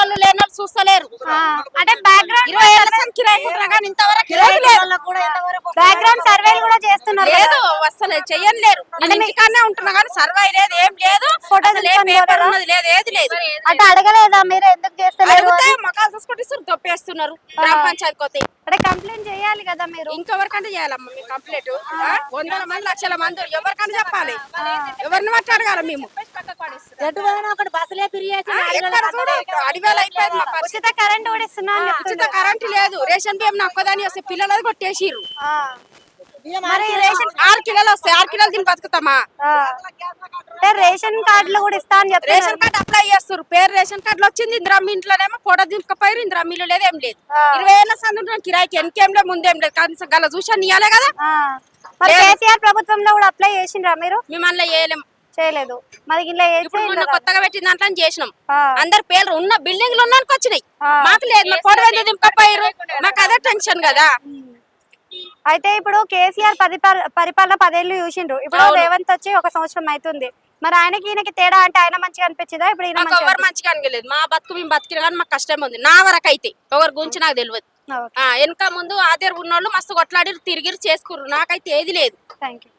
ఉన్నోళ్ళు లేనోళ్ళు చూస్తలేరు. అంటే బ్యాక్గ్రౌండ్ 20 ఏళ్ల సంది కిరాయి కుట్రా కానీ ఇంతవరకు బ్యాక్గ్రౌండ్ సర్వేలు కూడా చేస్తున్నారు లేదు. అసలు చెయ్యలేరు. నేను ఇంటికాడనే ఉంటున్నా కానీ సర్వే లేదు, ఏం లేదు. అసలు ఏ పేపర్ ఉన్నది లేదు, ఏది లేదు. అంటే అడగలేదా మీరు ఎందుకు చేస్తలేరు? అడిగితే మొక్కలు చూసుకుంటే దొప్పేస్తున్నారు. గ్రామ పంచాయతీ కొత్త అంటే కంప్లైంట్ చేయాలి కదా మీరు. ఇంకెవరికంటే చేయాలమ్మా మీ కంప్లైంట్? వందల మంది లక్షల మంది ఎవరికంటే చెప్పాలి? ఎవరిని మాట్లాడగలం మేము? ఎక్కడ చూడు అడివేలు అయిపోయింది మా పరిస్థితి. ఉచిత కరెంట్ కూడా ఇస్తున్నా అని ఉచిత చెప్తున్నారు. కరెంట్ లేదు. రేషన్ బియ్యం నక్కదాని వస్తే పిల్లలు కొట్టేసిర్రు. మరి రేషన్ 6 కిలోలు వస్తాయి. 6 కిలోలు తిని బతుకుతామా? అంటే రేషన్ కార్డులు కూడా ఇస్తా అని చెప్తున్నారు. రేషన్ కార్డు అప్లై చేస్తారు. పేరు రేషన్ కార్డులో వచ్చింది. ఇందిరమ్మ ఇంట్లోనేమో ఫోటో దింపకపోయారు. ఇందిరమ్మ ఇల్లు లేదు, ఏం లేదు. 20 ఏళ్ల సంది ఉంటున్నాం కిరాయికి. వెనకేం లేదు, ముందేం లేదు. కానీ గల చూసాను ఇయ్యాలే కదా. మరి కేసీఆర్ ప్రభుత్వంలో కూడా అప్లై చేసిండ్రా మీరు? మిమ్మల్ని చేయలేం, చేయలేదు. మరి ఇలా ఇప్పుడు మొన్న కొత్తగా పెట్టిన దాంట్లో చేసినాం. ఆ. అందరు పేర్లు ఉన్న బిల్డింగ్లు ఉన్నానికి వచ్చినాయి. మాకు లేదు. మా ఫోటో ఎందుకు దింపకపోయారు? మాకు అదే టెన్షన్ కదా. అయితే ఇప్పుడు కేసీఆర్ పరిపాలన 10 ఏళ్ళు చూసిండ్రు. ఇప్పుడు రేవంత్ వచ్చి 1 సంవత్సరం అవుతుంది. మరి ఆయనకి ఈయనకి తేడా అంటే ఆయన మంచిగా అనిపించిందా? ఇప్పుడు ఈయన నాకు ఎవరు మంచిగా అనిపించలేదు. మా బతుకు మేము బతికిన కానీ మాకు కష్టం ఉంది. నా వరకు అయితే ఎవరి గురించి నాకు తెలియదు. వెనక ముందు ఆధార్ ఉన్నోళ్ళు మస్తు కొట్లాడి తిరిగి చేసుకుర్రు. నాకైతే ఏది లేదు. Thank you.